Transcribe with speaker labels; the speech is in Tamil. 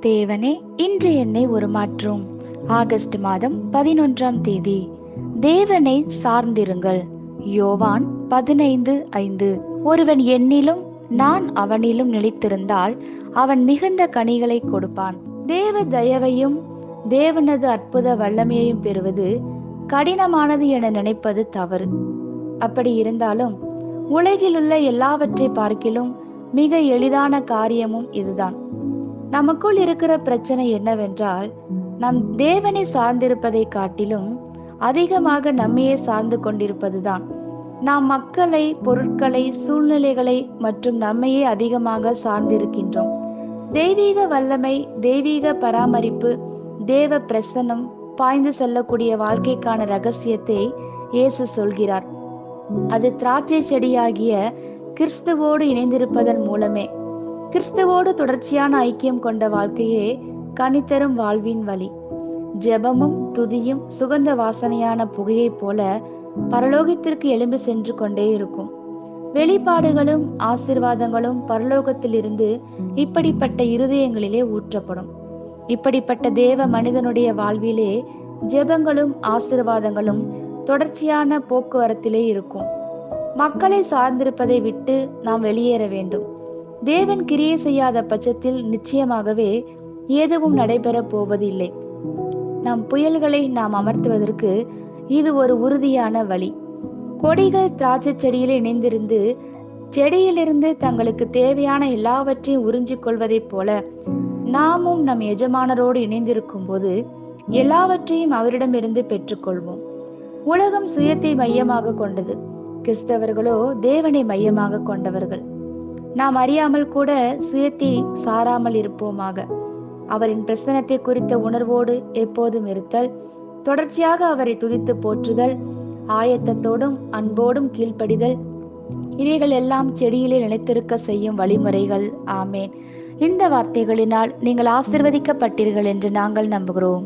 Speaker 1: தேவனே, இன்று என்னை உருமாற்றும். ஆகஸ்ட் மாதம் 11ஆம் தேதி. தேவனை சார்ந்திருங்கள். யோவான் 15:5. ஒருவன் என்னிலும் நான் அவனிலும் நிலைத்திருந்தால் அவன் மிகுந்த கனிகளை கொடுப்பான். தேவ தயவையும் தேவனது அற்புத வல்லமையையும் பெறுவது கடினமானது என நினைப்பது தவறு. அப்படி இருந்தாலும் உலகிலுள்ள எல்லாவற்றை பார்க்கிலும் மிக எளிதான காரியமும் இதுதான். நமக்குள் இருக்கிற பிரச்சனை என்னவென்றால், நம் தேவனை சார்ந்திருப்பதை காட்டிலும் அதிகமாக நம்மையே சார்ந்து கொண்டிருப்பதுதான். நாம் மக்களை, பொருட்களை, சூழ்நிலைகளை மற்றும் நம்மையே அதிகமாக சார்ந்திருக்கின்றோம். தெய்வீக வல்லமை, தெய்வீக பராமரிப்பு, தேவ பிரசன்னம், பாய்ந்து செல்லக்கூடிய வாழ்க்கைக்கான ரகசியத்தை இயேசு சொல்கிறார். அது திராட்சை செடியாகிய கிறிஸ்துவோடு இணைந்திருப்பதன் மூலமே. கிறிஸ்துவோடு தொடர்ச்சியான ஐக்கியம் கொண்ட வாழ்க்கையே கனித்தரும் வாழ்வின் வழி. ஜெபமும் துதியும் சுகந்த வாசனையான புகையைப் போல பரலோகத்திற்கு எழும்பி சென்று கொண்டே இருக்கும். வெளிப்பாடுகளும் ஆசீர்வாதங்களும் பரலோகத்திலிருந்து இப்படிப்பட்ட இருதயங்களிலே ஊற்றப்படும். இப்படிப்பட்ட தேவ மனிதனுடைய வாழ்விலே ஜெபங்களும் ஆசீர்வாதங்களும் தொடர்ச்சியான போக்குவரத்திலே இருக்கும். மக்களை சார்ந்திருப்பதை விட்டு நாம் வெளியேற வேண்டும். தேவன் கிரியை செய்யாத பட்சத்தில் நிச்சயமாகவே எதுவும் நடைபெற போவதில்லை. நம் புயல்களை நாம் அமர்த்துவதற்கு இது ஒரு உறுதியான வழி. கொடிகள் திராட்சை செடியில் இணைந்திருந்து செடியிலிருந்து தங்களுக்கு தேவையான எல்லாவற்றையும் உறிஞ்சிக் கொள்வதைப் போல நாமும் நம் எஜமானரோடு இணைந்திருக்கும் போது எல்லாவற்றையும் அவரிடமிருந்து பெற்றுக்கொள்வோம். உலகம் சுயத்தை மையமாக கொண்டது. கிறிஸ்தவர்களோ தேவனை மையமாக கொண்டவர்கள். நாம் அறியாமல் கூட சுயத்தை சாராமல் இருப்போமாக. அவரின் பிரசன்னத்தை குறித்த உணர்வோடு எப்போதும் இருத்தல், தொடர்ச்சியாக அவரை துதித்து போற்றுதல், ஆயத்தத்தோடும் அன்போடும் கீழ்ப்படிதல், இவைகள் எல்லாம் செடியிலே நிலைத்திருக்க செய்யும் வழிமுறைகள். ஆமேன். இந்த வார்த்தைகளினால் நீங்கள் ஆசிர்வதிக்கப்பட்டீர்கள் என்று நாங்கள் நம்புகிறோம்.